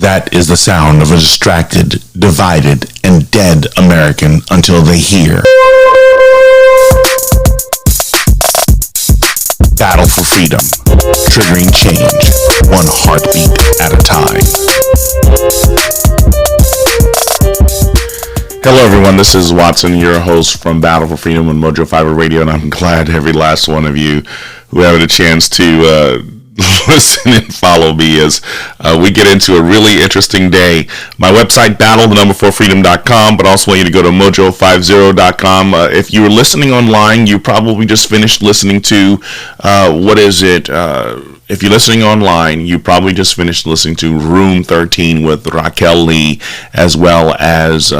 That is the sound of a distracted, divided, and dead American until they hear. Battle for Freedom. Triggering change, one heartbeat at a time. Hello everyone, this is Watson, your host from Battle for Freedom on Mojo 5 Radio, and I'm glad every last one of you who have a chance to listen and follow me as we get into a really interesting day. My website, Battle4Freedom.com, but also want you to go to Mojo50.com. If you were listening online, you probably just finished listening to, if you're listening online, you probably just finished listening to Room 13 with Raquel Lee, as well as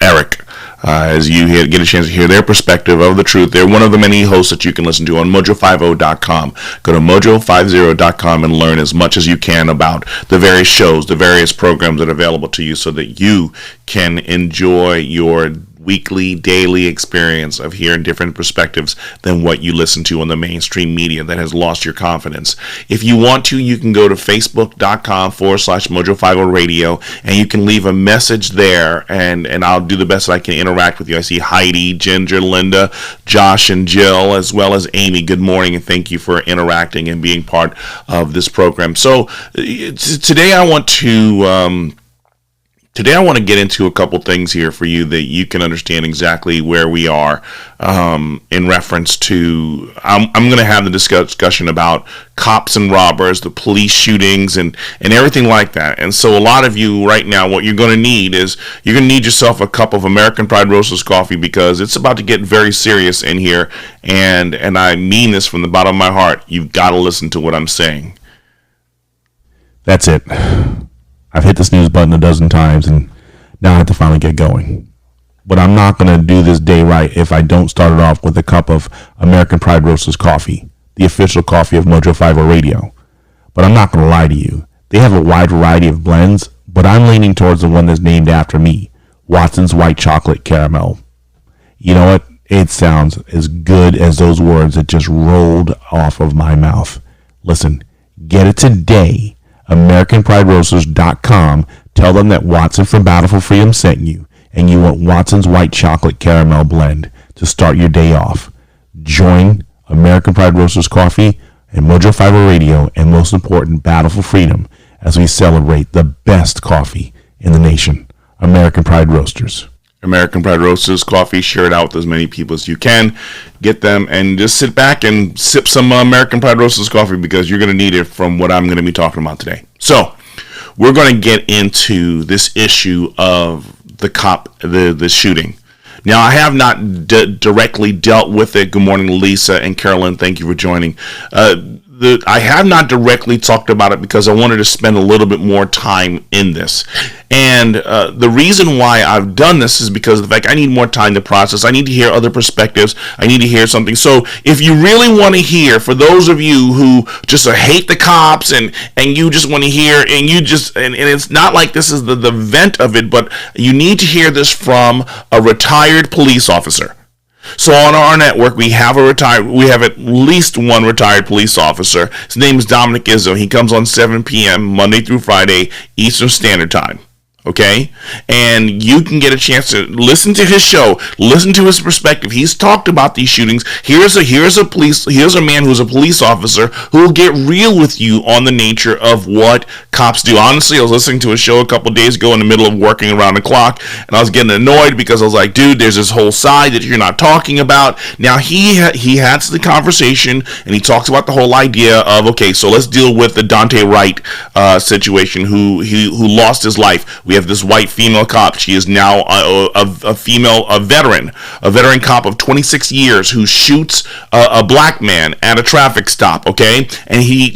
Eric. As you get a chance to hear their perspective of the truth. They're one of the many hosts that you can listen to on Mojo50.com. Go to Mojo50.com and learn as much as you can about the various shows, the various programs that are available to you so that you can enjoy your weekly, daily experience of hearing different perspectives than what you listen to on the mainstream media that has lost your confidence. If you want to, you can go to Facebook.com/Mojo50 Radio and you can leave a message there and I'll do the best that I can interact with you. I see Heidi, Ginger, Linda, Josh, and Jill, as well as Amy. Good morning and thank you for interacting and being part of this program. So today I want to get into a couple things here for you that you can understand exactly where we are in reference to, I'm going to have the discussion about cops and robbers, the police shootings, and everything like that. And so a lot of you right now, what you're going to need is you're going to need yourself a cup of American Pride Roasters coffee because it's about to get very serious in here. And I mean this from the bottom of my heart. You've got to listen to what I'm saying. That's it. I've hit the snooze button a dozen times, and now I have to finally get going. But I'm not going to do this day right if I don't start it off with a cup of American Pride Roasters coffee, the official coffee of Mojo 50 Radio. But I'm not going to lie to you. They have a wide variety of blends, but I'm leaning towards the one that's named after me, Watson's White Chocolate Caramel. You know what? It sounds as good as those words that just rolled off of my mouth. Listen, get it today. AmericanPrideRoasters.com. Tell them that Watson from Battle for Freedom sent you, and you want Watson's White Chocolate Caramel Blend to start your day off. Join American Pride Roasters Coffee and Mojo 50 Radio, and most important, Battle for Freedom, as we celebrate the best coffee in the nation. American Pride Roasters. American Pride Roasters coffee, share it out with as many people as you can. Get them and just sit back and sip some American Pride Roasters coffee because you're going to need it from what I'm going to be talking about today. So we're going to get into this issue of the shooting. Now, I have not directly dealt with it. Good morning, Lisa and Carolyn. Thank you for joining. I have not directly talked about it because I wanted to spend a little bit more time in this. And the reason why I've done this is because of the fact I need more time to process. I need to hear other perspectives. I need to hear something. So if you really want to hear, for those of you who just hate the cops and you just want to hear, and it's not like this is the vent of it, but you need to hear this from a retired police officer. So on our network, we have at least one retired police officer. His name is Dominic Izzo. He comes on 7 p.m. Monday through Friday, Eastern Standard Time. Okay? And you can get a chance to listen to his show, listen to his perspective. He's talked about these shootings. Here's a man who's a police officer who will get real with you on the nature of what cops do. Honestly, I was listening to a show a couple days ago in the middle of working around the clock, and I was getting annoyed because I was like, dude, there's this whole side that you're not talking about. Now, he has the conversation, and he talks about the whole idea of, okay, so let's deal with the Dante Wright situation, who lost his life. We have this white female cop. She is now a veteran cop of 26 years who shoots a black man at a traffic stop. Okay, and he,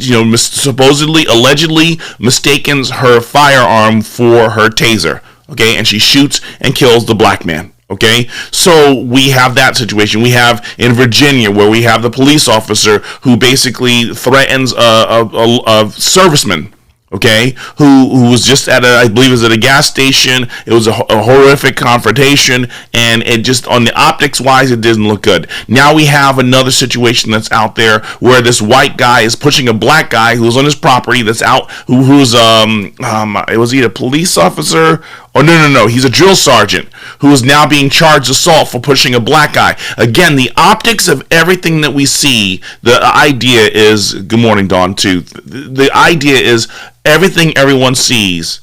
allegedly mistakes her firearm for her taser. Okay, and she shoots and kills the black man. Okay, so we have that situation. We have in Virginia where we have the police officer who basically threatens a serviceman okay, who was just at I believe it was at a gas station. It was a horrific confrontation, and it just, on the optics wise, it didn't look good. Now we have another situation that's out there where this white guy is pushing a black guy who's on his property that's out, who's it was either a police officer or no, he's a drill sergeant who is now being charged assault for pushing a black guy. Again, the optics of everything that we see, the idea is, good morning, Dawn, too. The idea is everything everyone sees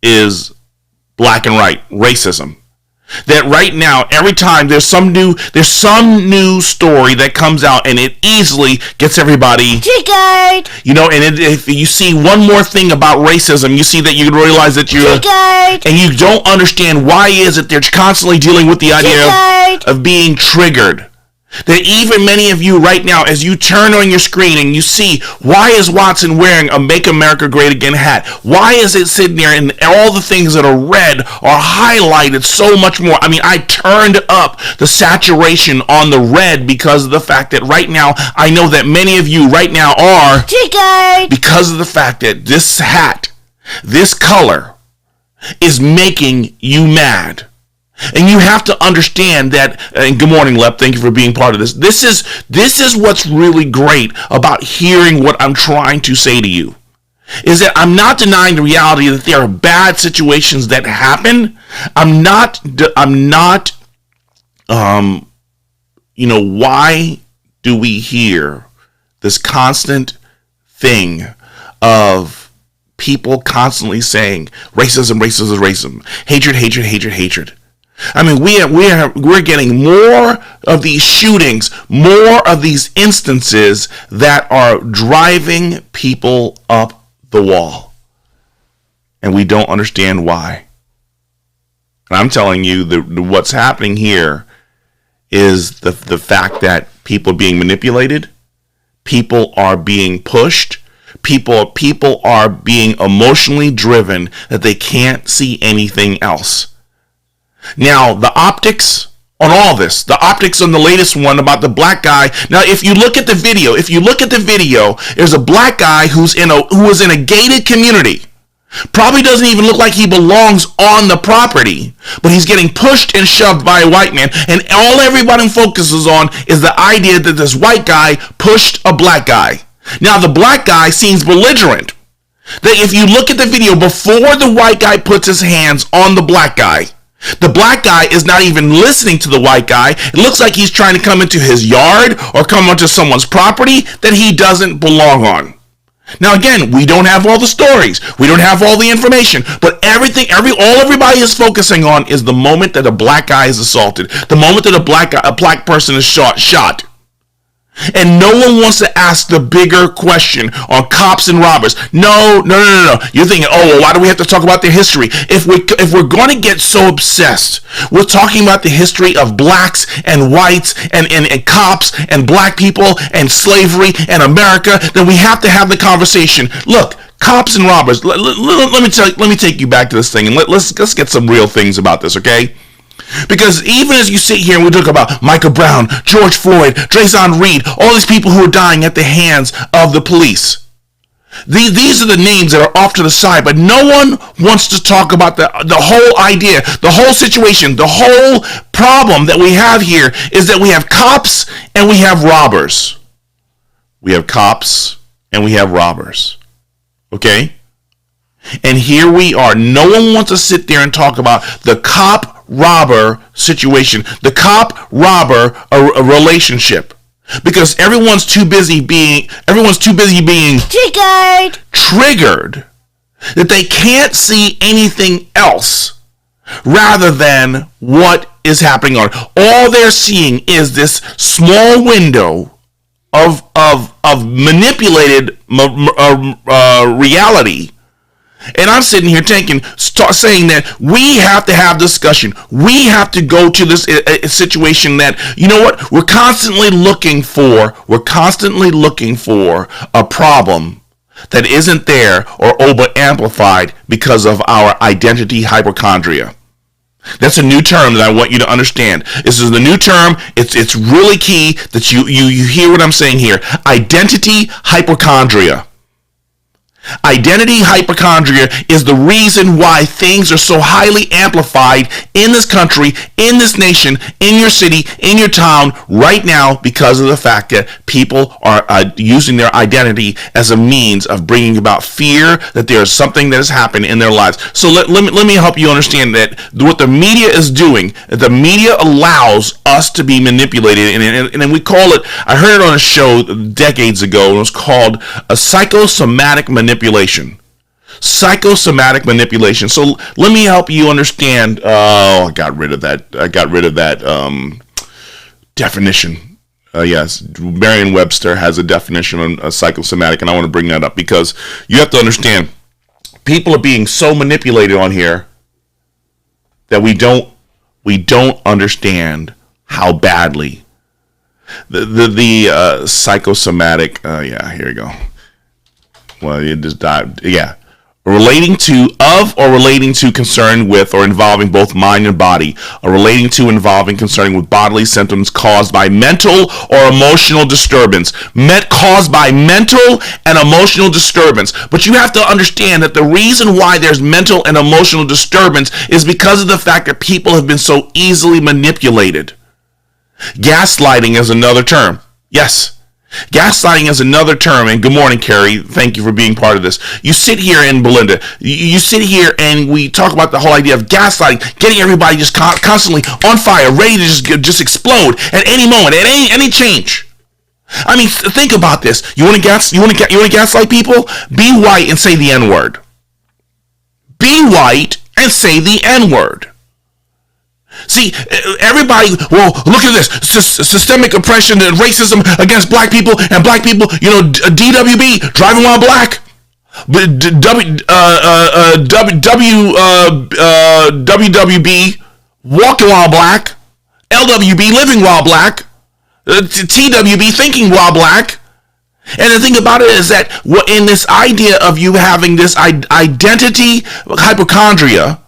is black and white, racism. That right now, every time there's some new story that comes out, and it easily gets everybody triggered. You know, and if you see one more thing about racism, you see that you realize that you're triggered, and you don't understand why is it they're constantly dealing with the idea of being triggered. That even many of you right now, as you turn on your screen and you see, why is Watson wearing a Make America Great Again hat? Why is it sitting there and all the things that are red are highlighted so much more? I mean, I turned up the saturation on the red because of the fact that right now, I know that many of you right now are triggered because of the fact that this hat, this color, is making you mad. And you have to understand that, and good morning, Lep, thank you for being part of this. This is what's really great about hearing what I'm trying to say to you, is that I'm not denying the reality that there are bad situations that happen. Why do we hear this constant thing of people constantly saying racism, hatred? I mean, we're getting more of these shootings, more of these instances that are driving people up the wall, and we don't understand why. And I'm telling you, what's happening here is the fact that people are being manipulated, people are being pushed, people are being emotionally driven that they can't see anything else. Now, the optics on all this, the optics on the latest one about the black guy. Now, if you look at the video, there's a black guy who is in a gated community. Probably doesn't even look like he belongs on the property, but he's getting pushed and shoved by a white man, and all everybody focuses on is the idea that this white guy pushed a black guy. Now, the black guy seems belligerent. That if you look at the video, before the white guy puts his hands on the black guy is not even listening to the white guy. It looks like he's trying to come into his yard or come onto someone's property that he doesn't belong on. Now again, we don't have all the stories. We don't have all the information, but everybody is focusing on is the moment that a black guy is assaulted, the moment that a black person is shot. And no one wants to ask the bigger question on cops and robbers. No. You're thinking, why do we have to talk about their history? If we're going to get so obsessed with talking about the history of blacks and whites and cops and black people and slavery and America, then we have to have the conversation. Look, cops and robbers. Let me take you back to this thing, and let's get some real things about this, okay? Because even as you sit here and we talk about Michael Brown, George Floyd, Trayvon Reed, all these people who are dying at the hands of the police, these are the names that are off to the side, but no one wants to talk about the whole idea, the whole situation, the whole problem that we have here is that we have cops and we have robbers. We have cops and we have robbers. Okay? And here we are. No one wants to sit there and talk about the cop-robber situation, the cop-robber relationship, because everyone's too busy being triggered that they can't see anything else rather than what is happening on. All they're seeing is this small window of manipulated reality. And I'm sitting here saying that we have to have discussion. We have to go to this situation that, you know what, we're constantly looking for a problem that isn't there or over amplified because of our identity hypochondria. That's a new term that I want you to understand. This is the new term. It's really key that you hear what I'm saying here. Identity hypochondria. Identity hypochondria is the reason why things are so highly amplified in this country, in this nation, in your city, in your town right now, because of the fact that people are using their identity as a means of bringing about fear that there is something that has happened in their lives. So let me help you understand that what the media is doing, the media allows us to be manipulated, and we call it, I heard it on a show decades ago, and it was called a psychosomatic manipulation. Psychosomatic manipulation. So let me help you understand. I got rid of that definition. Yes, Merriam-Webster has a definition on psychosomatic, and I want to bring that up because you have to understand, people are being so manipulated on here that we don't understand how badly the psychosomatic. Here we go. Well, it just died. Yeah. Relating to, of, or relating to, concern with, or involving both mind and body, or relating to, involving, concerning with bodily symptoms caused by mental or emotional disturbance. Caused by mental and emotional disturbance. But you have to understand that the reason why there's mental and emotional disturbance is because of the fact that people have been so easily manipulated. Gaslighting is another term. Yes. Gaslighting is another term, and good morning, Carrie. Thank you for being part of this. You sit here, and Belinda, you sit here, and we talk about the whole idea of gaslighting, getting everybody just constantly on fire, ready to just explode at any moment, at any change. I mean, think about this. You want to gaslight people? Be white and say the N-word. Be white and say the N-word. See, everybody, well, look at this, systemic oppression and racism against black people, and black people, DWB, driving while black, WWB, walking while black, LWB, living while black, TWB, thinking while black. And the thing about it is that in this idea of you having this identity hypochondria,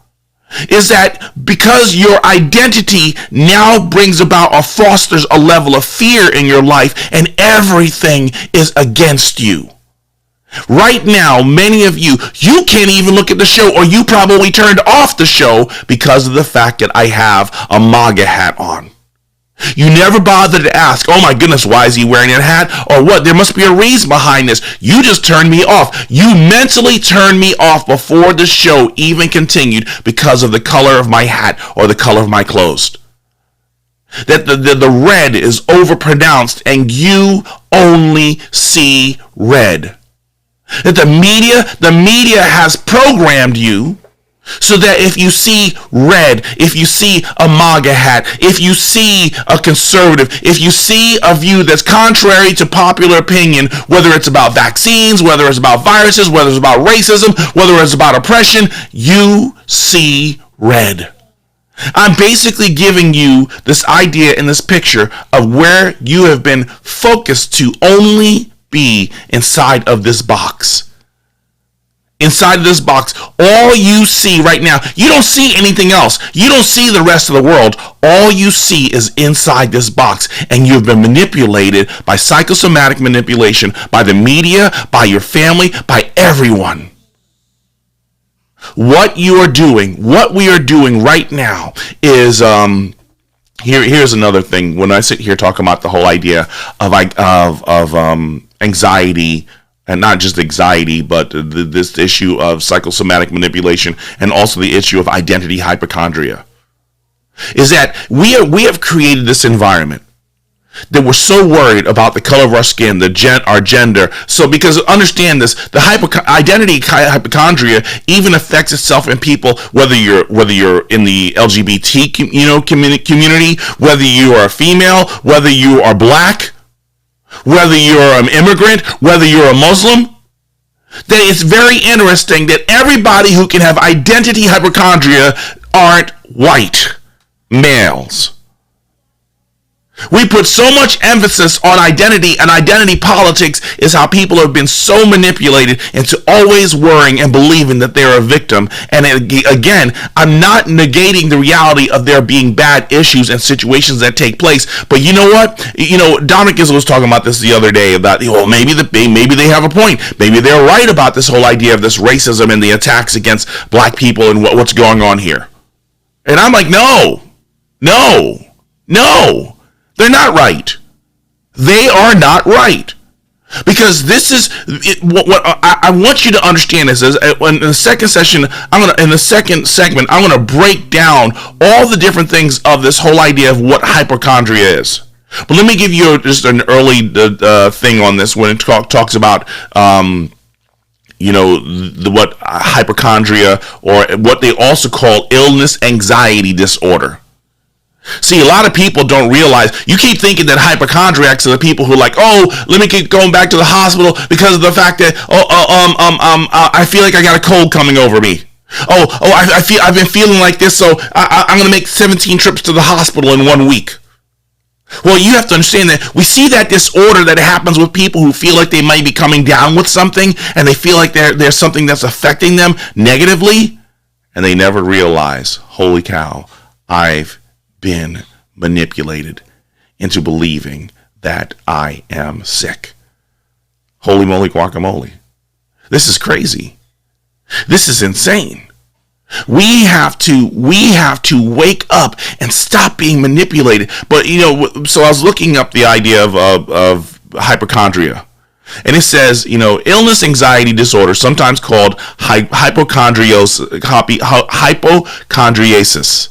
is that because your identity now brings about or fosters a level of fear in your life, and everything is against you. Right now, many of you can't even look at the show, or you probably turned off the show because of the fact that I have a MAGA hat on. You never bothered to ask, oh my goodness, why is he wearing that hat? Or what? There must be a reason behind this. You just turned me off. You mentally turned me off before the show even continued because of the color of my hat or the color of my clothes. That the red is overpronounced and you only see red. That the media has programmed you so that if you see red, if you see a MAGA hat, if you see a conservative, if you see a view that's contrary to popular opinion, whether it's about vaccines, whether it's about viruses, whether it's about racism, whether it's about oppression, you see red. I'm basically giving you this idea in this picture of where you have been focused to only be inside of this box. Inside of this box, all you see right now, you don't see anything else. You don't see the rest of the world. All you see is inside this box, and you've been manipulated by psychosomatic manipulation, by the media, by your family, by everyone. What we are doing right now is here's another thing. When I sit here talking about the whole idea of anxiety. And not just anxiety, but this issue of psychosomatic manipulation, and also the issue of identity hypochondria, is that we have created this environment that we're so worried about the color of our skin, our gender. So, because understand this, the identity hypochondria even affects itself in people, whether you're in the LGBT community, whether you are a female, whether you are black, whether you're an immigrant, whether you're a Muslim, that it's very interesting that everybody who can have identity hypochondria aren't white males. We put so much emphasis on identity, and identity politics is how people have been so manipulated into always worrying and believing that they're a victim. And again, I'm not negating the reality of there being bad issues and situations that take place. But you know what? Dominic Gizzle was talking about this the other day about, maybe they have a point. Maybe they're right about this whole idea of this racism and the attacks against black people and what's going on here. And I'm like, no. They're not right. They are not right. Because this is what I want you to understand is in the second session, in the second segment, I'm gonna break down all the different things of this whole idea of what hypochondria is. But let me give you just an early thing on this when it talks about what hypochondria, or what they also call illness anxiety disorder. See, a lot of people don't realize, you keep thinking that hypochondriacs are the people who are like, let me keep going back to the hospital because of the fact that, I feel like I got a cold coming over me. I've been feeling like this, so I'm going to make 17 trips to the hospital in 1 week. Well, you have to understand that we see that disorder that happens with people who feel like they might be coming down with something, and they feel like there's something that's affecting them negatively, and they never realize, holy cow, I've been manipulated into believing that I am sick. Holy moly guacamole. This is crazy. This is insane. We have to wake up and stop being manipulated. But so I was looking up the idea of hypochondria, and it says, illness anxiety disorder, sometimes called hypochondriasis,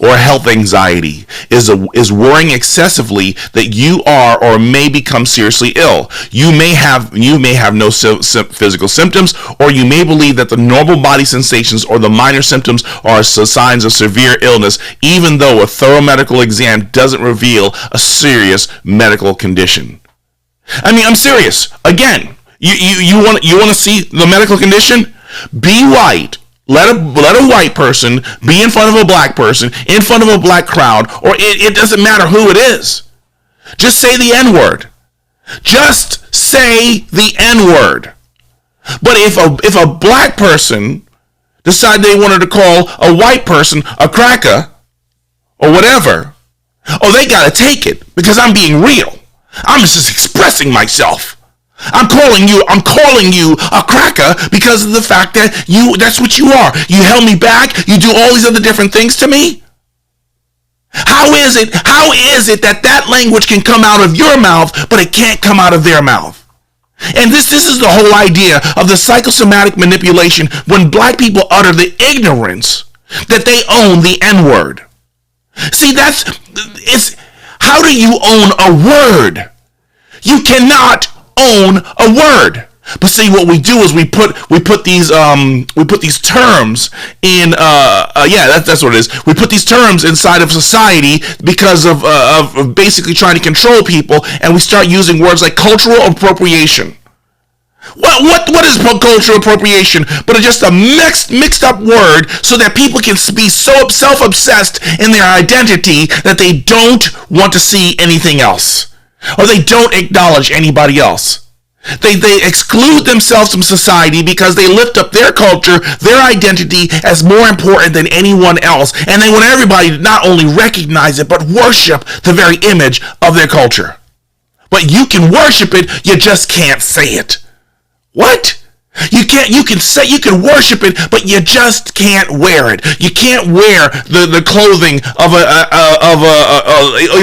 or health anxiety, is worrying excessively that you are or may become seriously ill. You may have no physical symptoms, or you may believe that the normal body sensations or the minor symptoms are signs of severe illness, even though a thorough medical exam doesn't reveal a serious medical condition. I mean, I'm serious. Again, you want to see the medical condition? Be white. Let a white person be in front of a black person, in front of a black crowd, or it doesn't matter who it is. Just say the N-word. Just say the N-word. But if a black person decided they wanted to call a white person a cracker, or whatever, they gotta take it, because I'm being real. I'm just expressing myself. I'm calling you a cracker because of the fact that that's what you are. You held me back. You do all these other different things to me. How is it that language can come out of your mouth, but it can't come out of their mouth? And this is the whole idea of the psychosomatic manipulation when black people utter the ignorance that they own the N-word. See, how do you own a word? You cannot own a word. But see, what we do is we put these terms in that's what it is. We put these terms inside of society because of basically trying to control people, and we start using words like cultural appropriation. What is cultural appropriation but just a mixed up word so that people can be so self-obsessed in their identity that they don't want to see anything else, or they don't acknowledge anybody else. They exclude themselves from society because they lift up their culture, their identity as more important than anyone else, and they want everybody to not only recognize it but worship the very image of their culture. But you can worship it, you just can't say it. What? You can worship it, but you just can't wear it. You can't wear the clothing of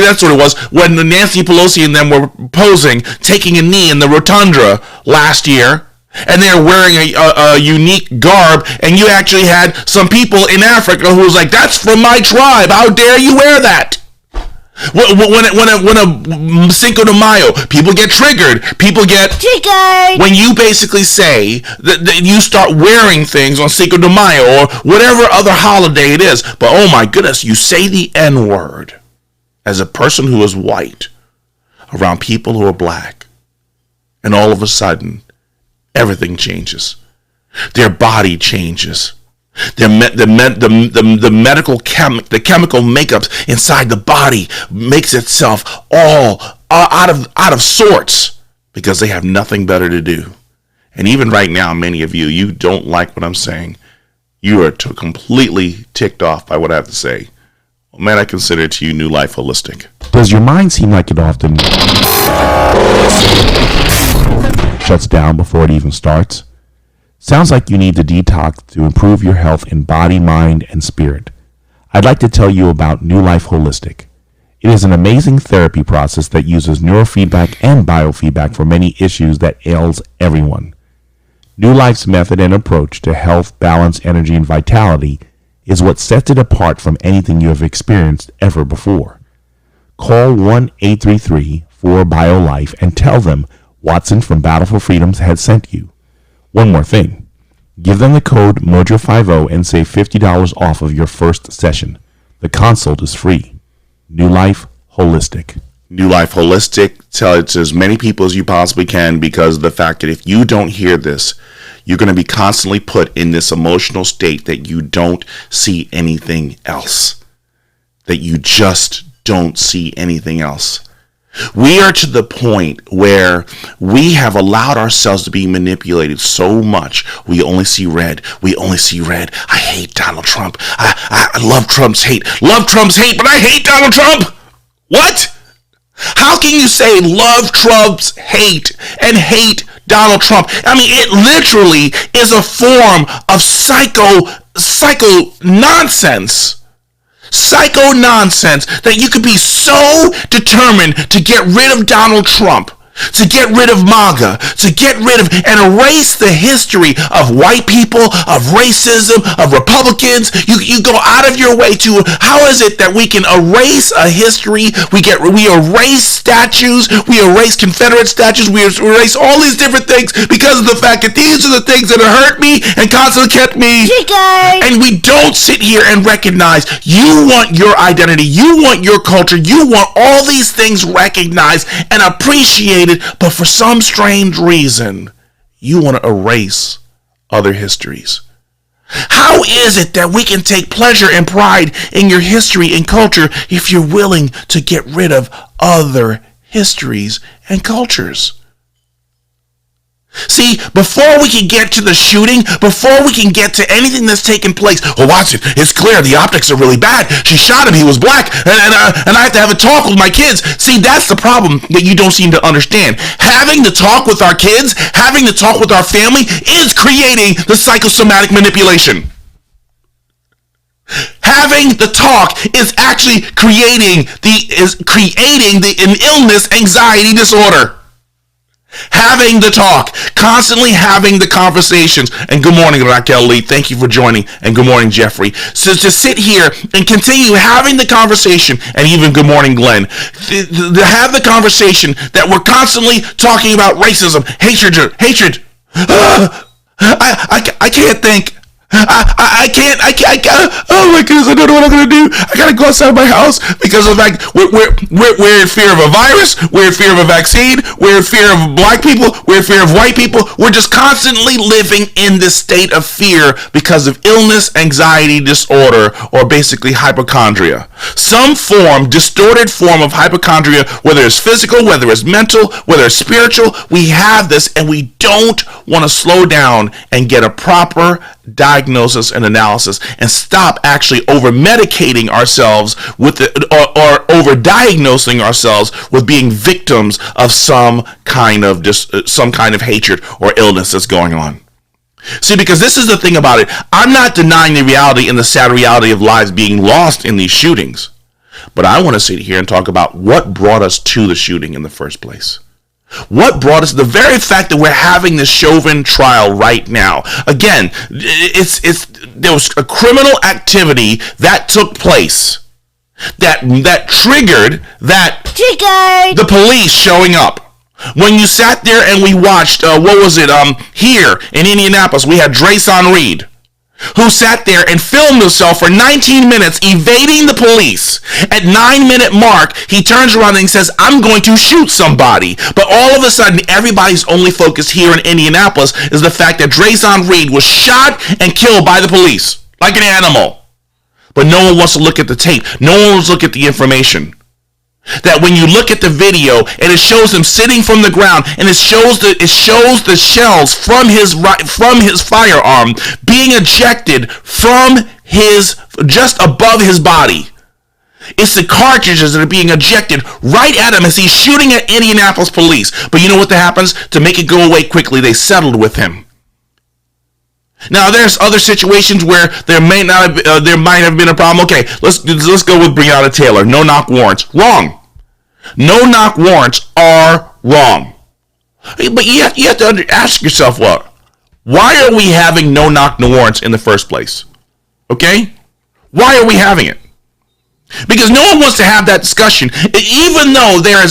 that's what it was when Nancy Pelosi and them were posing, taking a knee in the rotunda last year, and they're wearing a unique garb, and you actually had some people in Africa who was like, "That's from my tribe. How dare you wear that?" When a Cinco de Mayo, people get triggered. People get triggered when you basically say that you start wearing things on Cinco de Mayo or whatever other holiday it is. But oh my goodness, you say the N-word as a person who is white around people who are black, and all of a sudden, everything changes. Their body changes. The medical the chemical makeup inside the body makes itself all out of sorts because they have nothing better to do. And even right now, many of you don't like what I'm saying. You are completely ticked off by what I have to say. Well, man, I consider it to you New Life Holistic. Does your mind seem like it often shuts down before it even starts? Sounds like you need to detox to improve your health in body, mind, and spirit. I'd like to tell you about New Life Holistic. It is an amazing therapy process that uses neurofeedback and biofeedback for many issues that ails everyone. New Life's method and approach to health, balance, energy, and vitality is what sets it apart from anything you have experienced ever before. Call 1-833-4-BIO-LIFE and tell them Watson from Battle4Freedom had sent you. One more thing. Give them the code MOJO50 and save $50 off of your first session. The consult is free. New Life Holistic. New Life Holistic. Tell it to as many people as you possibly can, because of the fact that if you don't hear this, you're going to be constantly put in this emotional state that you don't see anything else. That you just don't see anything else. We are to the point where we have allowed ourselves to be manipulated so much. We only see red. We only see red. I hate Donald Trump. I love Trump's hate. Love Trump's hate, but I hate Donald Trump. What? How can you say love Trump's hate and hate Donald Trump? I mean, it literally is a form of psycho nonsense. Psycho nonsense that you could be so determined to get rid of Donald Trump, to get rid of MAGA, to get rid of and erase the history of white people, of racism, of Republicans. You go out of your way to, how is it that we can erase a history? We erase statues, we erase Confederate statues, we erase all these different things because of the fact that these are the things that have hurt me and constantly kept me. And we don't sit here and recognize you want your identity, you want your culture, you want all these things recognized and appreciated. But for some strange reason, you want to erase other histories. How is it that we can take pleasure and pride in your history and culture if you're willing to get rid of other histories and cultures? See, before we can get to the shooting, before we can get to anything that's taken place, well, watch it. It's clear the optics are really bad. She shot him. He was black, and I have to have a talk with my kids. See, that's the problem that you don't seem to understand. Having the talk with our kids, having the talk with our family, is creating the psychosomatic manipulation. Having the talk is actually creating an illness, anxiety disorder. Having the talk, constantly having the conversations. And good morning, Raquel Lee. Thank you for joining. And good morning, Jeffrey. So to sit here and continue having the conversation, and even good morning, Glenn, to have the conversation that we're constantly talking about racism, hatred. I can't think. I can't, oh my goodness, I don't know what I'm going to do. I got to go outside my house because of like, we're in fear of a virus. We're in fear of a vaccine. We're in fear of black people. We're in fear of white people. We're just constantly living in this state of fear because of illness, anxiety disorder, or basically hypochondria. Some distorted form of hypochondria, whether it's physical, whether it's mental, whether it's spiritual, we have this and we don't want to slow down and get a proper diagnosis and analysis and stop actually over medicating ourselves with or over diagnosing ourselves with being victims of some kind of hatred or illness that's going on. See, because this is the thing about it. I'm not denying the reality and the sad reality of lives being lost in these shootings, but I want to sit here and talk about what brought us to the shooting in the first place. What brought us, the very fact that we're having this Chauvin trial right now. Again, there was a criminal activity that took place that triggered the police showing up. When you sat there and we watched, here in Indianapolis, we had Drayson Reed, who sat there and filmed himself for 19 minutes evading the police. At 9-minute mark, he turns around and says, I'm going to shoot somebody. But all of a sudden, everybody's only focus here in Indianapolis is the fact that Drayson Reed was shot and killed by the police. like an animal. But no one wants to look at the tape. No one wants to look at the information. That when you look at the video and it shows him sitting from the ground and it shows the shells from his firearm being ejected from just above his body. It's the cartridges that are being ejected right at him as he's shooting at Indianapolis police. But you know what happens? To make it go away quickly, they settled with him. Now, there's other situations where there might have been a problem. Okay, let's go with Breonna Taylor. No-knock warrants. Wrong. No-knock warrants are wrong. But you have to ask yourself, what? Why are we having no-knock warrants in the first place? Okay? Why are we having it? Because no one wants to have that discussion. Even though they are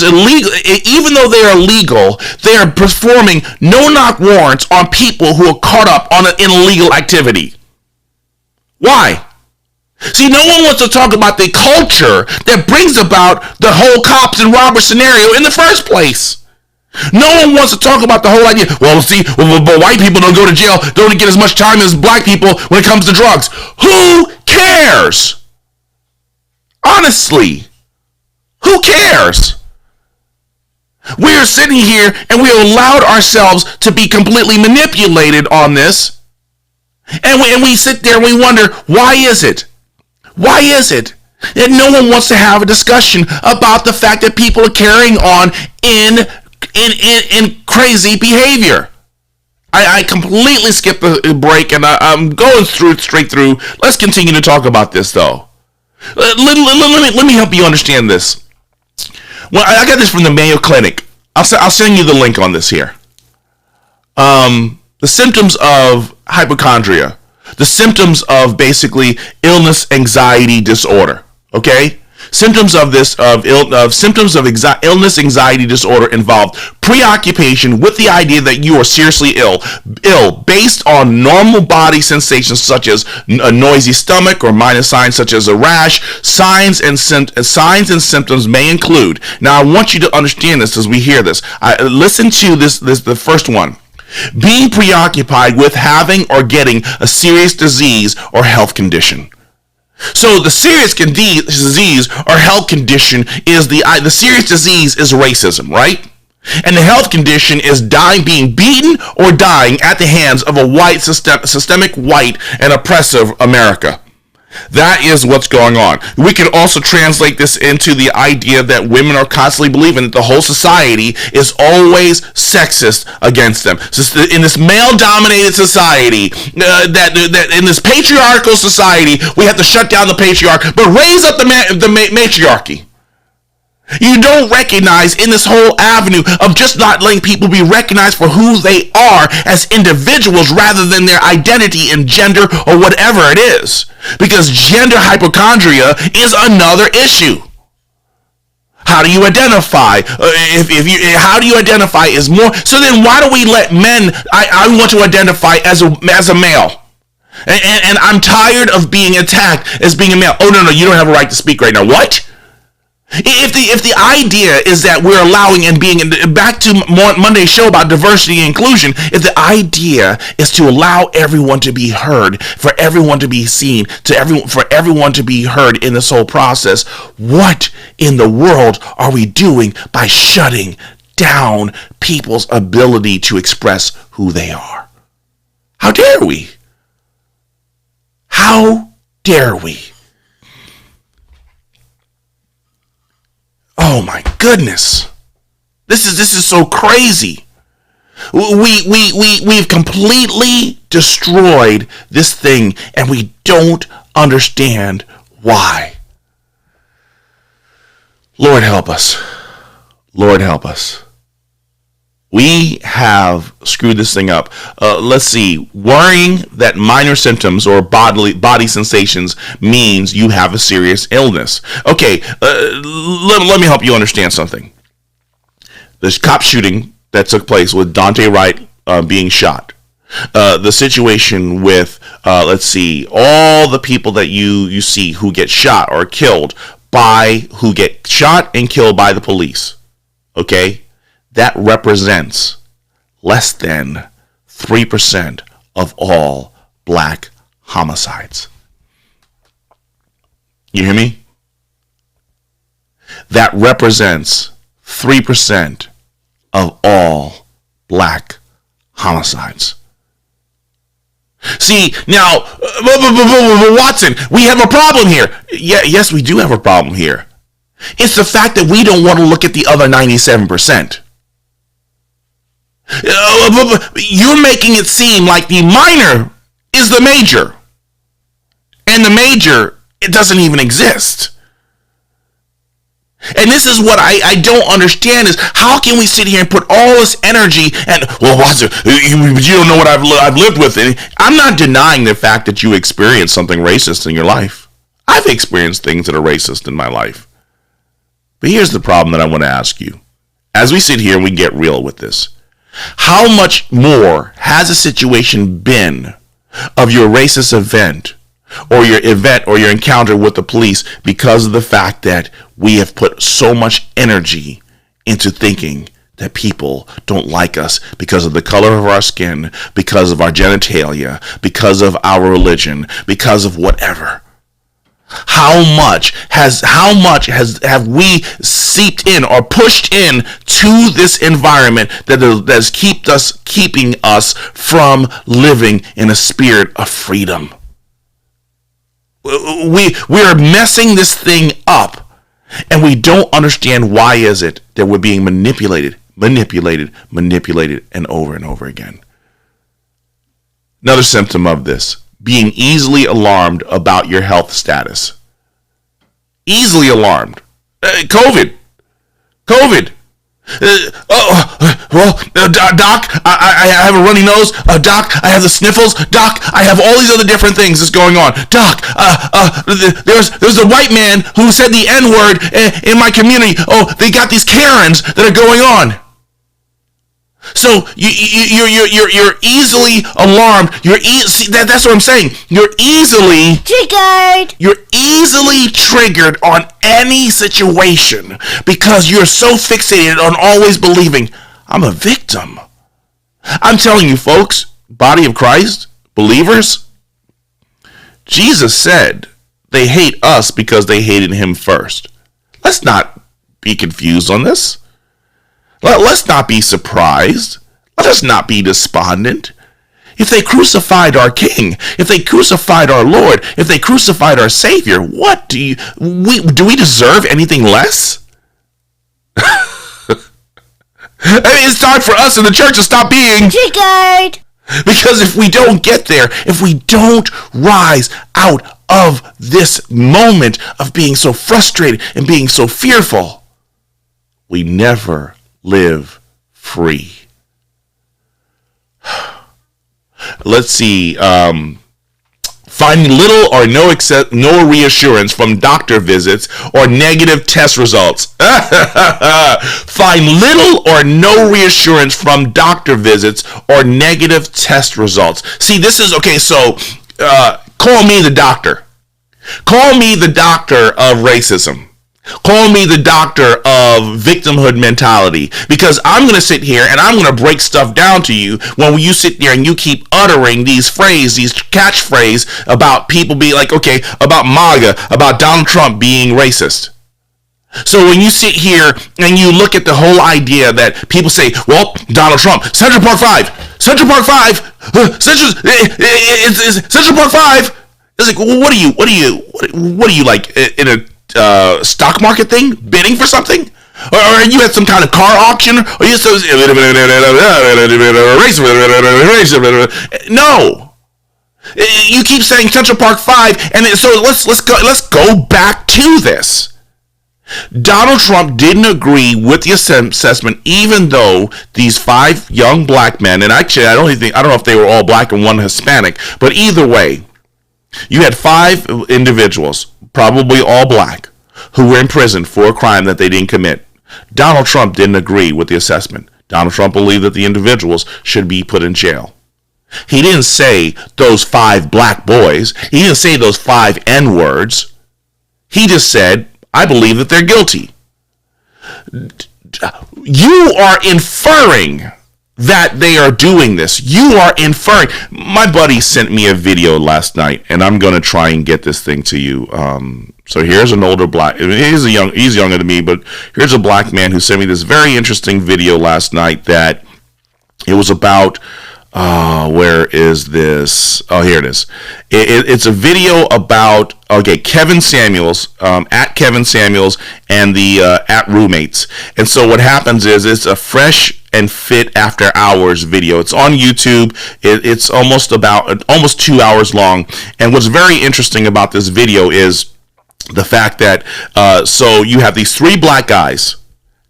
legal, they are performing no-knock warrants on people who are caught up on an illegal activity. Why? See, no one wants to talk about the culture that brings about the whole cops and robbers scenario in the first place. No one wants to talk about the whole idea. Well, see, but white people don't go to jail, don't get as much time as black people when it comes to drugs. Who cares? Honestly, who cares? We are sitting here and we allowed ourselves to be completely manipulated on this. And we sit there and we wonder, why is it? Why is it that no one wants to have a discussion about the fact that people are carrying on in crazy behavior? I completely skipped the break and I'm going straight through. Let's continue to talk about this though. Let me help you understand this. Well, I got this from the Mayo Clinic. I'll send you the link on this here. The symptoms of hypochondria, the symptoms of basically illness, anxiety, disorder. Okay, symptoms of illness, anxiety, disorder involve preoccupation with the idea that you are seriously ill based on normal body sensations such as a noisy stomach or minor signs such as a rash. Signs and symptoms may include. Now, I want you to understand this as we hear this. Listen to this. The first one. Being preoccupied with having or getting a serious disease or health condition. So the serious disease or health condition is the serious disease is racism, right? And the health condition is being beaten or dying at the hands of a white systemic white and oppressive America. That is what's going on. We can also translate this into the idea that women are constantly believing that the whole society is always sexist against them. So in this male-dominated society, that in this patriarchal society, we have to shut down the patriarch, but raise up the matriarchy. You don't recognize in this whole avenue of just not letting people be recognized for who they are as individuals rather than their identity and gender or whatever it is. Because gender hypochondria is another issue. How do you identify? How do you identify is more. So then why do we let men, I want to identify as a male. And I'm tired of being attacked as being a male. Oh, no, you don't have a right to speak right now. What? If the idea is that we're allowing and being back to Monday's show about diversity and inclusion, if the idea is to allow everyone to be heard, for everyone to be seen, for everyone to be heard in this whole process, what in the world are we doing by shutting down people's ability to express who they are? How dare we? How dare we? Oh my goodness. This is so crazy. We've completely destroyed this thing and we don't understand why. Lord help us. Lord help us. We have screwed this thing up. Let's see. Worrying that minor symptoms or body sensations means you have a serious illness. Okay, let me help you understand something. This cop shooting that took place with Dante Wright being shot. The situation with, let's see, all the people that you see who get shot or killed who get shot and killed by the police. Okay? That represents less than 3% of all black homicides. You hear me? That represents 3% of all black homicides. See, now, Watson, we have a problem here. Yeah, yes, we do have a problem here. It's the fact that we don't want to look at the other 97%. You're making it seem like the minor is the major. And the major, it doesn't even exist. And this is what I don't understand is how can we sit here and put all this energy and, well, Watson, you don't know what I've lived with. And I'm not denying the fact that you experienced something racist in your life. I've experienced things that are racist in my life. But here's the problem that I want to ask you. As we sit here and we get real with this, how much more has a situation been of your racist event or your encounter with the police because of the fact that we have put so much energy into thinking that people don't like us because of the color of our skin, because of our genitalia, because of our religion, because of whatever? How much have we seeped in or pushed in to this environment that has keeping us from living in a spirit of freedom? We are messing this thing up, and we don't understand why is it that we're being manipulated, and over again. Another symptom of this, being easily alarmed about your health status. Easily alarmed. COVID. Doc, I have a runny nose. Doc, I have the sniffles. Doc, I have all these other different things that's going on. Doc, there's a white man who said the N-word in my community. Oh, they got these Karens that are going on. So you're easily alarmed. That's what I'm saying. You're easily triggered. You're easily triggered on any situation because you're so fixated on always believing I'm a victim. I'm telling you, folks, body of Christ, believers, Jesus said they hate us because they hated him first. Let's not be confused on this. Let's not be surprised. Let us not be despondent. If they crucified our King, if they crucified our Lord, if they crucified our Savior, what do we deserve anything less? I mean, it's time for us in the church to stop being triggered. Because if we don't get there, if we don't rise out of this moment of being so frustrated and being so fearful, we never live free. Let's see. Finding little or no reassurance from doctor visits or negative test results. Find little or no reassurance from doctor visits or negative test results. See, this is okay. So, call me the doctor. Call me the doctor of racism. Call me the doctor of victimhood mentality, because I'm going to sit here and I'm going to break stuff down to you when you sit there and you keep uttering these catchphrases about people being like, okay, about MAGA, about Donald Trump being racist. So when you sit here and you look at the whole idea that people say, well, Donald Trump, Central Park 5, Central Park 5, Central Park 5. It's like, well, what are you like in a stock market thing, bidding for something, or you had some kind of car auction, or you so no. You keep saying Central Park 5, and so let's go back to this. Donald Trump didn't agree with the assessment, even though these 5 young black men, and actually I don't know if they were all black and one Hispanic, but either way, you had 5 individuals, probably all black, who were in prison for a crime that they didn't commit. Donald Trump didn't agree with the assessment. Donald Trump believed that the individuals should be put in jail. He didn't say those 5 black boys. He didn't say those 5 N-words. He just said, I believe that they're guilty. You are inferring that they are doing this. You are inferring. My buddy sent me a video last night, and I'm going to try and get this thing to you. So here's an older black, he's younger than me, but here's a black man who sent me this very interesting video last night that it was about, where is this? Oh, here it is. It's a video about, Kevin Samuels, at Kevin Samuels and the at roommates. And so what happens is it's a fresh and fit after hours video. It's on YouTube. It's almost 2 hours long. And what's very interesting about this video is the fact that, so you have these three black guys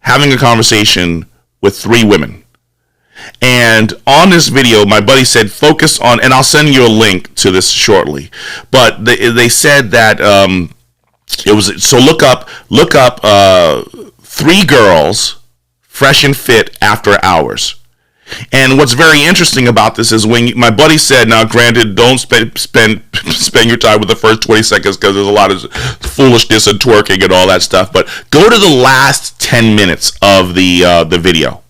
having a conversation with three women. And on this video, my buddy said, focus on, and I'll send you a link to this shortly, but they said that it was, so look up three girls fresh and fit after hours. And what's very interesting about this is when my buddy said, now granted, don't spend your time with the first 20 seconds because there's a lot of foolishness and twerking and all that stuff, but go to the last 10 minutes of the video.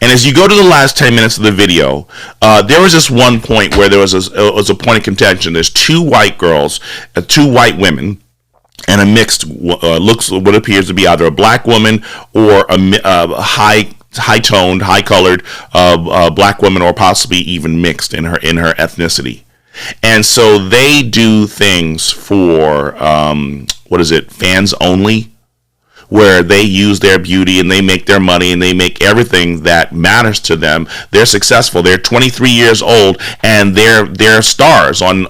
And as you go to the last 10 minutes of the video, there was this one point where there was a point of contention. There's two white girls, two white women, and a mixed, looks what appears to be either a black woman or a high-toned, high-colored black woman, or possibly even mixed in her ethnicity. And so they do things for, fans only, where they use their beauty and they make their money and they make everything that matters to them. They're successful. They're 23 years old and they're stars on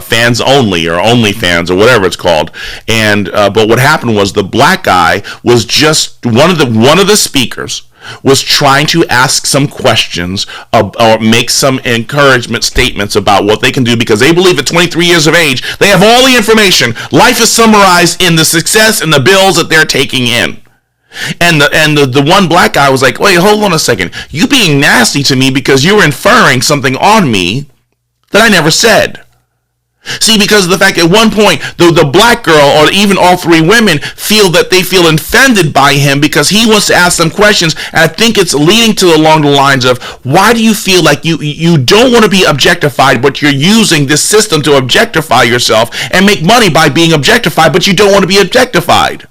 Fans Only or OnlyFans or whatever it's called. And but what happened was the black guy was just one of the speakers was trying to ask some questions or make some encouragement statements about what they can do, because they believe at 23 years of age, they have all the information. Life is summarized in the success and the bills that they're taking in. And the one black guy was like, wait, hold on a second. You being nasty to me because you're inferring something on me that I never said. See, because of the fact at one point, the black girl or even all three women feel that they feel offended by him because he wants to ask them questions. And I think it's leading to along the lines of, why do you feel like you don't want to be objectified, but you're using this system to objectify yourself and make money by being objectified, but you don't want to be objectified?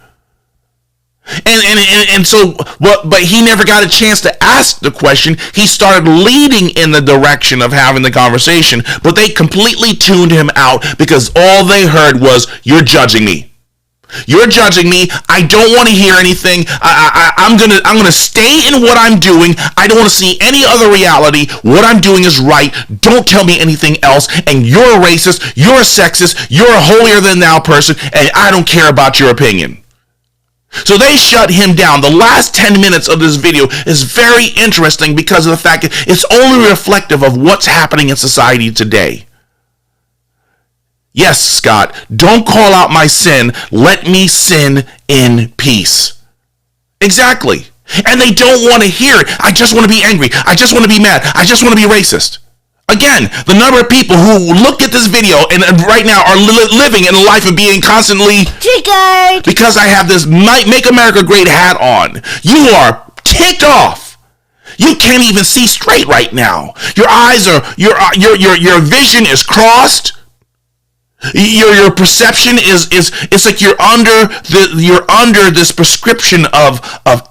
And so, but he never got a chance to ask the question. He started leading in the direction of having the conversation, but they completely tuned him out because all they heard was, you're judging me. You're judging me. I don't want to hear anything. I'm gonna stay in what I'm doing. I don't want to see any other reality. What I'm doing is right. Don't tell me anything else. And you're a racist. You're a sexist. You're a holier than thou person. And I don't care about your opinion. So they shut him down. The last 10 minutes of this video is very interesting because of the fact that it's only reflective of what's happening in society today. Yes, Scott, don't call out my sin. Let me sin in peace. Exactly. And they don't want to hear it. I just want to be angry. I just want to be mad. I just want to be racist. Again, the number of people who look at this video and right now are living in a life of being constantly triggered because I have this Make America Great hat on. You are ticked off. You can't even see straight right now. Your eyes are your vision is crossed. Your perception is it's like you're under this prescription of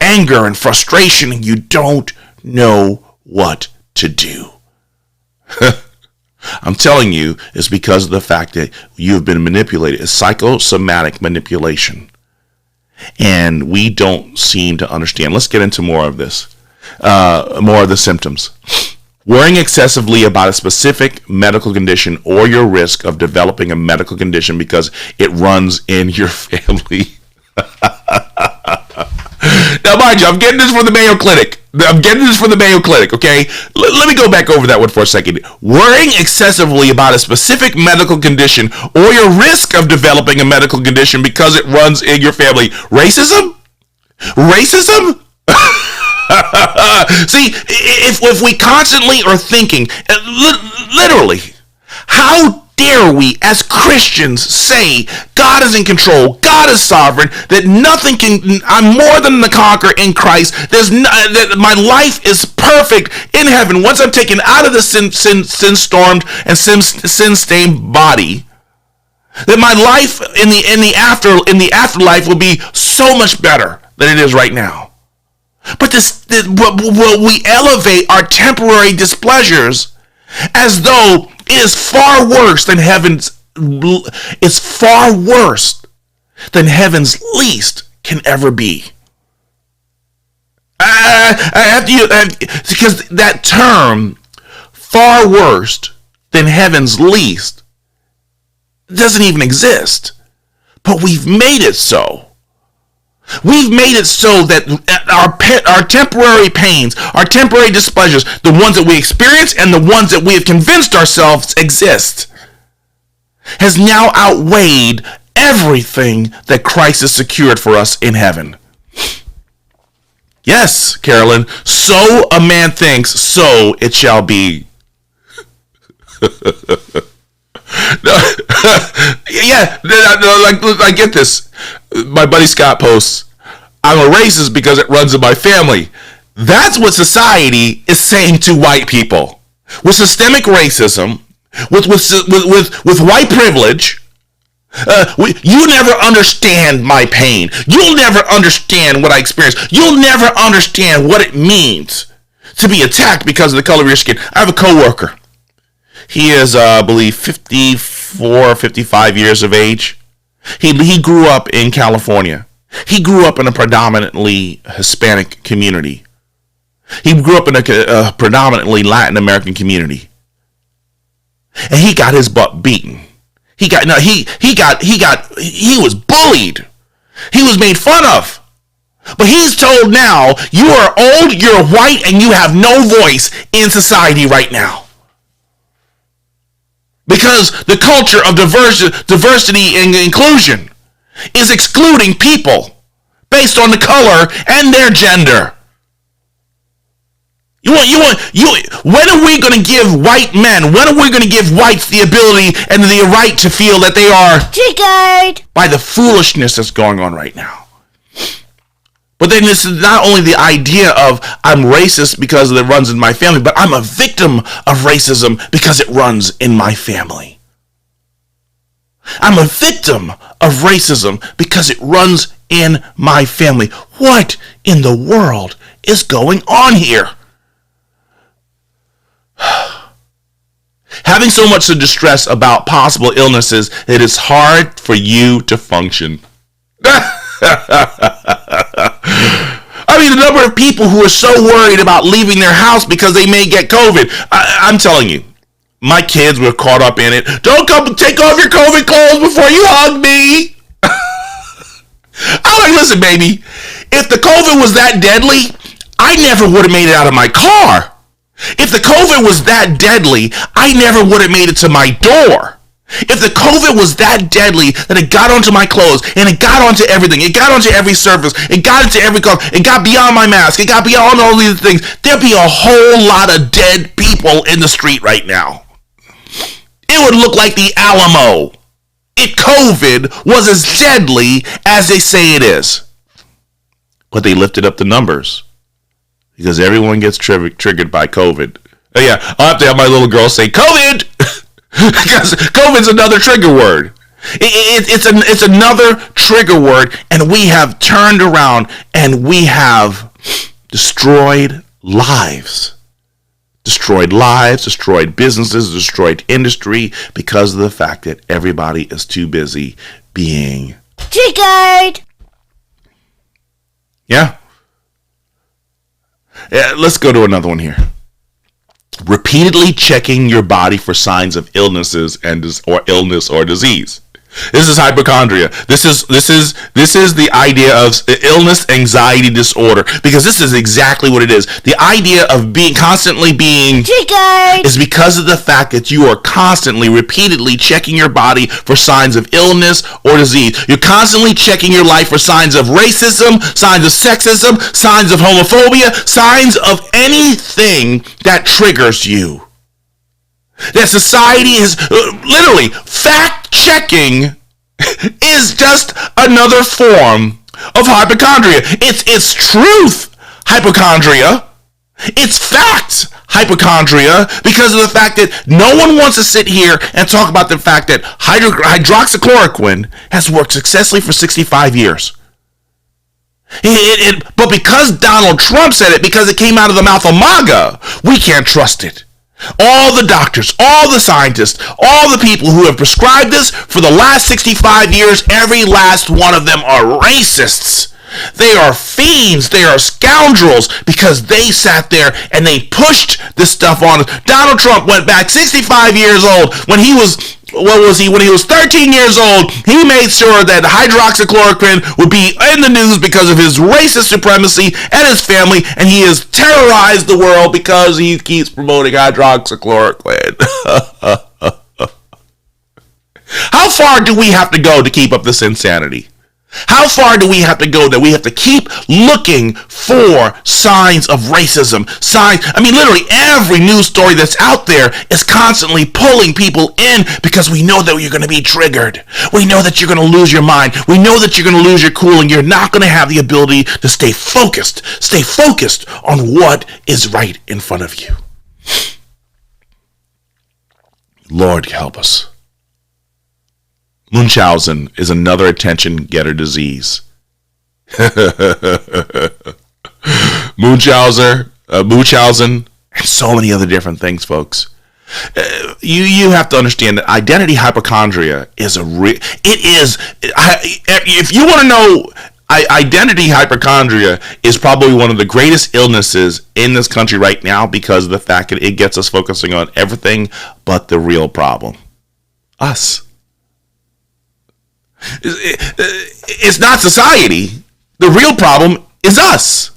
anger and frustration, and you don't know what to do. I'm telling you, it's because of the fact that you've been manipulated. It's psychosomatic manipulation. And we don't seem to understand. Let's get into more of this. More of the symptoms. Worrying excessively about a specific medical condition or your risk of developing a medical condition because it runs in your family. Now, mind you, I'm getting this from the Mayo Clinic. Okay? Let me go back over that one for a second. Worrying excessively about a specific medical condition or your risk of developing a medical condition because it runs in your family. Racism? See, if we constantly are thinking, literally, how dare we as Christians say God is in control, God is sovereign, that nothing can, I'm more than the conqueror in Christ, that my life is perfect in heaven once I'm taken out of the sin-stormed and sin-stained body, that my life in the afterlife will be so much better than it is right now. But we elevate our temporary displeasures as though it is far worse than heaven's. It's far worse than heaven's least can ever be. Because that term, far worse than heaven's least, doesn't even exist. But we've made it so. We've made it so that our temporary pains, our temporary displeasures, the ones that we experience and the ones that we have convinced ourselves exist, has now outweighed everything that Christ has secured for us in heaven. Yes, Carolyn, so a man thinks, so it shall be. I get this. My buddy Scott posts, I'm a racist because it runs in my family. That's what society is saying to white people. With systemic racism, with white privilege, you never understand my pain. You'll never understand what I experienced. You'll never understand what it means to be attacked because of the color of your skin. I have a coworker. He is, I believe, 54, 55 years of age. He grew up in California. He grew up in a predominantly Hispanic community. He grew up in a predominantly Latin American community. And he got his butt beaten. He was bullied. He was made fun of. But he's told now, you are old, you're white, and you have no voice in society right now. Because the culture of diversity and inclusion is excluding people based on the color and their gender. When are we going to give white men, when are we going to give whites the ability and the right to feel that they are triggered by the foolishness that's going on right now? But then this is not only the idea of I'm racist because it runs in my family, but I'm a victim of racism because it runs in my family. I'm a victim of racism because it runs in my family. What in the world is going on here? Having so much distress about possible illnesses, it is hard for you to function. I mean, the number of people who are so worried about leaving their house because they may get COVID. I'm telling you, my kids were caught up in it. Don't come take off your COVID clothes before you hug me. I'm like, listen, baby, if the COVID was that deadly, I never would have made it out of my car. If the COVID was that deadly, I never would have made it to my door. If the COVID was that deadly that it got onto my clothes and it got onto everything, it got onto every surface, it got into every car, it got beyond my mask, it got beyond all these things, there'd be a whole lot of dead people in the street right now. It would look like the Alamo if COVID was as deadly as they say it is. But they lifted up the numbers because everyone gets triggered by COVID. Oh yeah, I'll have to have my little girl say COVID. Because COVID's another trigger word. It's another trigger word, and we have turned around and we have destroyed lives. Destroyed lives, destroyed businesses, destroyed industry because of the fact that everybody is too busy being triggered. Yeah. Let's go to another one here. Repeatedly checking your body for signs of illnesses or illness or disease. This is hypochondria. This is the idea of illness, anxiety disorder, because this is exactly what it is. The idea of constantly being triggered is because of the fact that you are constantly, repeatedly checking your body for signs of illness or disease. You're constantly checking your life for signs of racism, signs of sexism, signs of homophobia, signs of anything that triggers you. That society is literally fact-checking is just another form of hypochondria. It's truth hypochondria. It's facts hypochondria, because of the fact that no one wants to sit here and talk about the fact that hydroxychloroquine has worked successfully for 65 years. But because Donald Trump said it, because it came out of the mouth of MAGA, we can't trust it. All the doctors, all the scientists, all the people who have prescribed this for the last 65 years, every last one of them are racists. They are fiends. They are scoundrels, because they sat there and they pushed this stuff on us. Donald Trump went back 65 years old when he was, when he was 13 years old. He made sure that hydroxychloroquine would be in the news because of his racist supremacy and his family, and he has terrorized the world because he keeps promoting hydroxychloroquine. How far do we have to go to keep up this insanity? How far do we have to go that we have to keep looking for signs of racism? Literally every news story that's out there is constantly pulling people in, because we know that you're going to be triggered. We know that you're going to lose your mind. We know that you're going to lose your cool, and you're not going to have the ability to stay focused. Stay focused on what is right in front of you. Lord help us. Munchausen is another attention-getter disease. Munchausen, and so many other different things, folks. You have to understand that identity hypochondria is if you want to know, identity hypochondria is probably one of the greatest illnesses in this country right now, because of the fact that it gets us focusing on everything but the real problem. Us. It's not society. The real problem is us.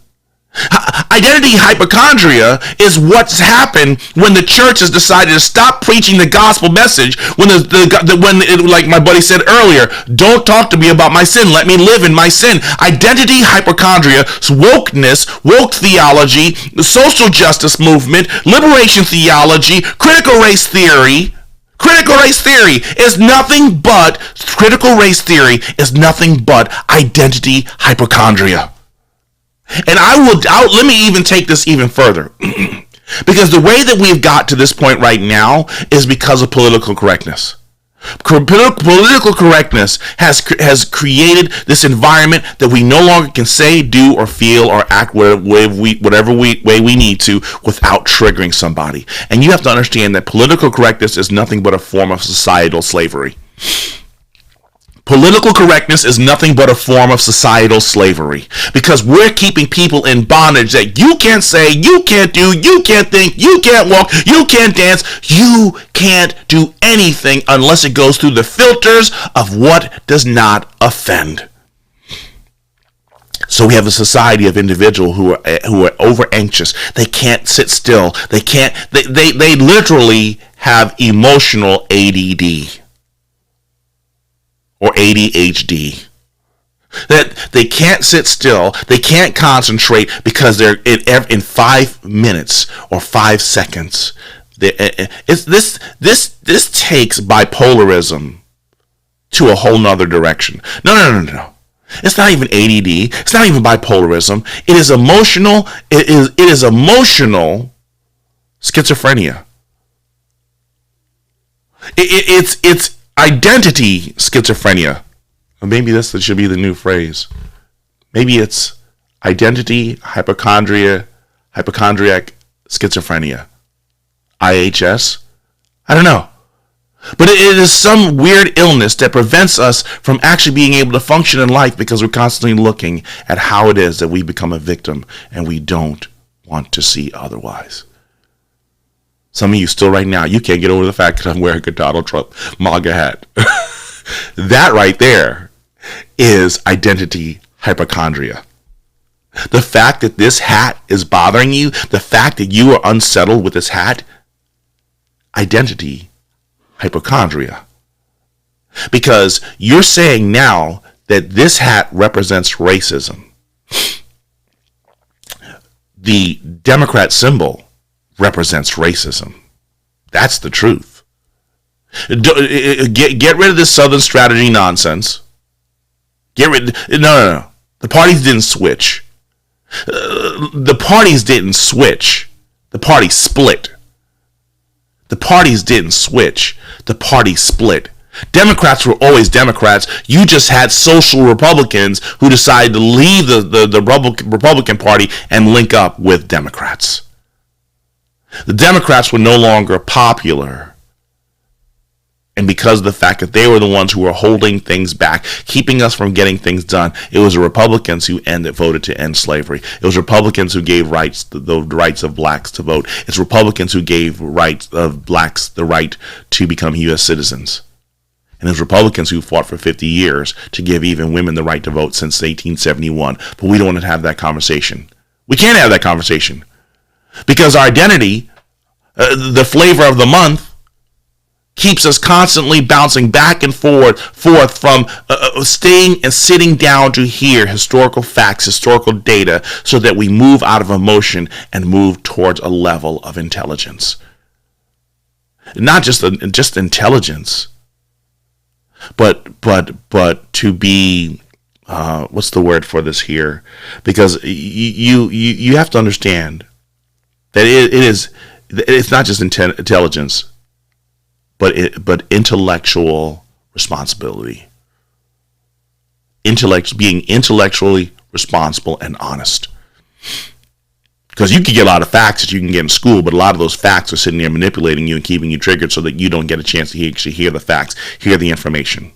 Identity hypochondria is what's happened when the church has decided to stop preaching the gospel message. Like my buddy said earlier, don't talk to me about my sin. Let me live in my sin. Identity hypochondria, wokeness, woke theology, the social justice movement, liberation theology, critical race theory. Critical race theory is nothing but identity hypochondria. And let me even take this even further. Because the way that we've got to this point right now is because of political correctness. Political correctness has created this environment that we no longer can say, do, or feel, or act whatever way we need to without triggering somebody. And you have to understand that political correctness is nothing but a form of societal slavery. Political correctness is nothing but a form of societal slavery, because we're keeping people in bondage that you can't say, you can't do, you can't think, you can't walk, you can't dance, you can't do anything unless it goes through the filters of what does not offend. So we have a society of individuals who are over anxious. They can't sit still. They literally have emotional ADD. Or ADHD. That they can't sit still, they can't concentrate, because they're in 5 minutes or 5 seconds. This takes bipolarism to a whole nother direction. No. It's not even ADD. It's not even bipolarism. It is emotional. It is emotional schizophrenia. It's identity schizophrenia. Or maybe this should be the new phrase. Maybe it's identity hypochondriac schizophrenia. IHS? I don't know. But it is some weird illness that prevents us from actually being able to function in life, because we're constantly looking at how it is that we become a victim, and we don't want to see otherwise. Some of you still right now, you can't get over the fact that I'm wearing a Donald Trump MAGA hat. That right there is identity hypochondria. The fact that this hat is bothering you, the fact that you are unsettled with this hat, identity hypochondria. Because you're saying now that this hat represents racism. The Democrat symbol represents racism. That's the truth. Get rid of this Southern strategy nonsense. No. The parties didn't switch. The parties didn't switch. The party split. The parties didn't switch. The party split. Democrats were always Democrats. You just had social Republicans who decided to leave the Republican Party and link up with Democrats. The Democrats were no longer popular. And because of the fact that they were the ones who were holding things back, keeping us from getting things done, it was the Republicans who voted to end slavery. It was Republicans who gave the rights of blacks to vote. It's Republicans who gave rights of blacks the right to become U.S. citizens. And it was Republicans who fought for 50 years to give even women the right to vote since 1871. But we don't want to have that conversation. We can't have that conversation. Because our identity, the flavor of the month, keeps us constantly bouncing back and forth from staying and sitting down to hear historical facts, historical data, so that we move out of emotion and move towards a level of intelligence. Not just intelligence, but to be what's the word for this here? Because you have to understand that it's not just intelligence, but intellectual responsibility. Being intellectually responsible and honest. Because you can get a lot of facts that you can get in school, but a lot of those facts are sitting there manipulating you and keeping you triggered so that you don't get a chance to actually hear the facts, hear the information.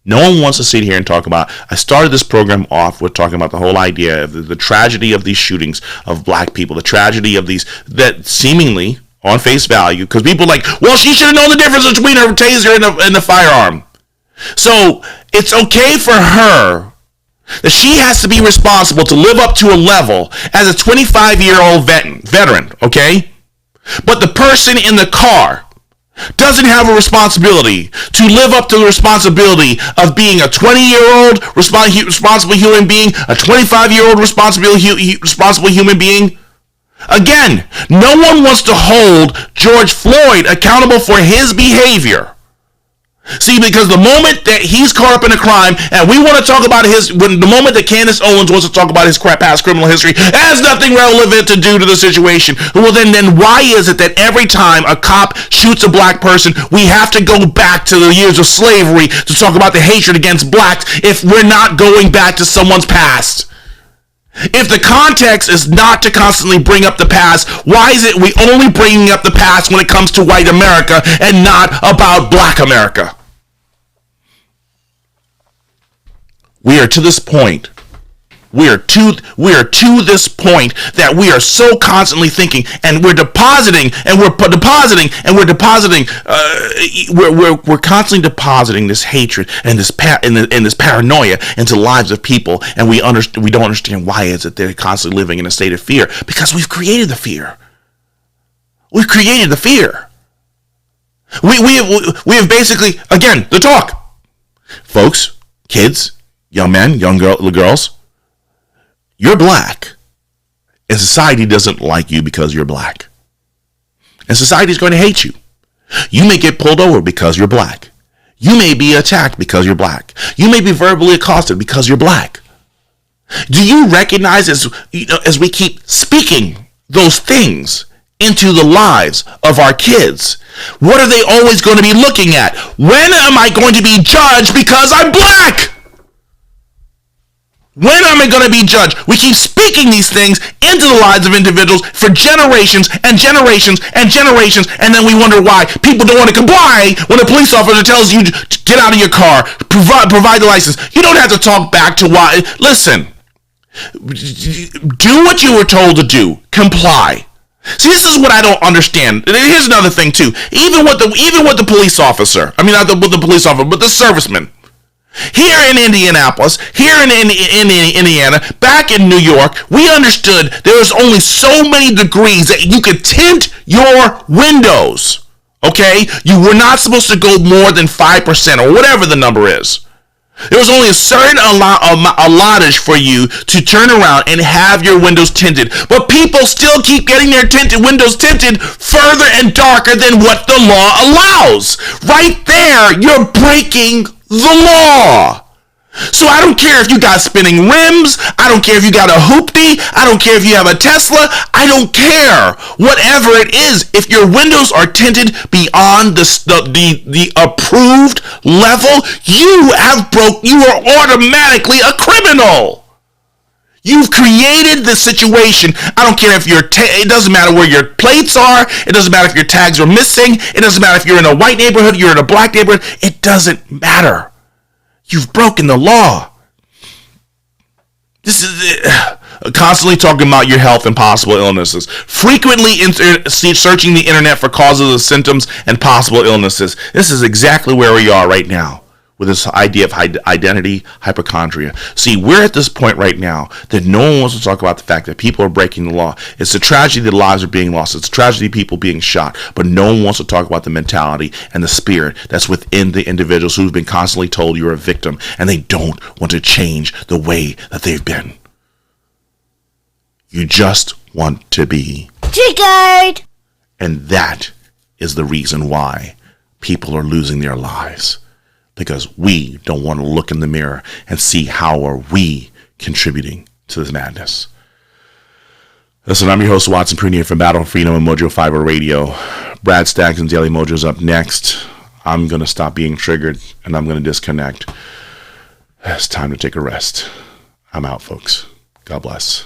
No one wants to sit here and talk about, I started this program off with talking about the whole idea of the tragedy of these shootings of black people, the tragedy of these, that seemingly, on face value, because people are like, well, she should have known the difference between her taser and the firearm. So it's okay for her that she has to be responsible to live up to a level as a 25-year-old veteran, okay? But the person in the car doesn't have a responsibility to live up to the responsibility of being a 20-year-old responsible human being, a 25-year-old responsible human being. Again, no one wants to hold George Floyd accountable for his behavior. See, because the moment that he's caught up in a crime, and we want to talk about the moment that Candace Owens wants to talk about his past criminal history, has nothing relevant to do to the situation. Well, then why is it that every time a cop shoots a black person, we have to go back to the years of slavery to talk about the hatred against blacks if we're not going back to someone's past? If the context is not to constantly bring up the past, why is it we only bringing up the past when it comes to white America and not about black America? We are to this point. We are to this point that we are so constantly thinking, and we're depositing, we're constantly depositing this hatred and this paranoia into the lives of people, and we don't understand why is it they're constantly living in a state of fear, because we've created the fear. We've created the fear. We have basically, again, the talk, folks, kids, young men, young girls. You're black, and society doesn't like you because you're black. And society is going to hate you. You may get pulled over because you're black. You may be attacked because you're black. You may be verbally accosted because you're black. Do you recognize, as we keep speaking those things into the lives of our kids, what are they always going to be looking at? When am I going to be judged because I'm black? When am I going to be judged? We keep speaking these things into the lives of individuals for generations and generations and generations, and then we wonder why people don't want to comply when a police officer tells you to get out of your car, provide the license. You don't have to talk back to why. Listen, do what you were told to do. Comply. See, this is what I don't understand. Here's another thing too. Even with the police officer, I mean not with the police officer, but the serviceman. Here in Indianapolis, here in Indiana, back in New York, we understood there was only so many degrees that you could tint your windows. Okay? You were not supposed to go more than 5% or whatever the number is. There was only a certain allottage for you to turn around and have your windows tinted. But people still keep getting their windows tinted further and darker than what the law allows. Right there, you're breaking the law. So I don't care if you got spinning rims. I don't care if you got a hoopty. I don't care if you have a Tesla. I don't care. Whatever it is, if your windows are tinted beyond the approved level, you are automatically a criminal. You've created the situation. I don't care if it doesn't matter where your plates are. It doesn't matter if your tags are missing. It doesn't matter if you're in a white neighborhood, you're in a black neighborhood. It doesn't matter. You've broken the law. This is constantly talking about your health and possible illnesses. Frequently searching the internet for causes of symptoms and possible illnesses. This is exactly where we are right now with this idea of identity hypochondria. See, we're at this point right now that no one wants to talk about the fact that people are breaking the law. It's a tragedy that lives are being lost. It's a tragedy people being shot. But no one wants to talk about the mentality and the spirit that's within the individuals who've been constantly told you're a victim, and they don't want to change the way that they've been. You just want to be triggered. And that is the reason why people are losing their lives. Because we don't want to look in the mirror and see how are we contributing to this madness. Listen, I'm your host, Watson Prunier from Battle4Freedom and Mojo5 Radio. Brad Staggs and Daily Mojo's up next. I'm going to stop being triggered and I'm going to disconnect. It's time to take a rest. I'm out, folks. God bless.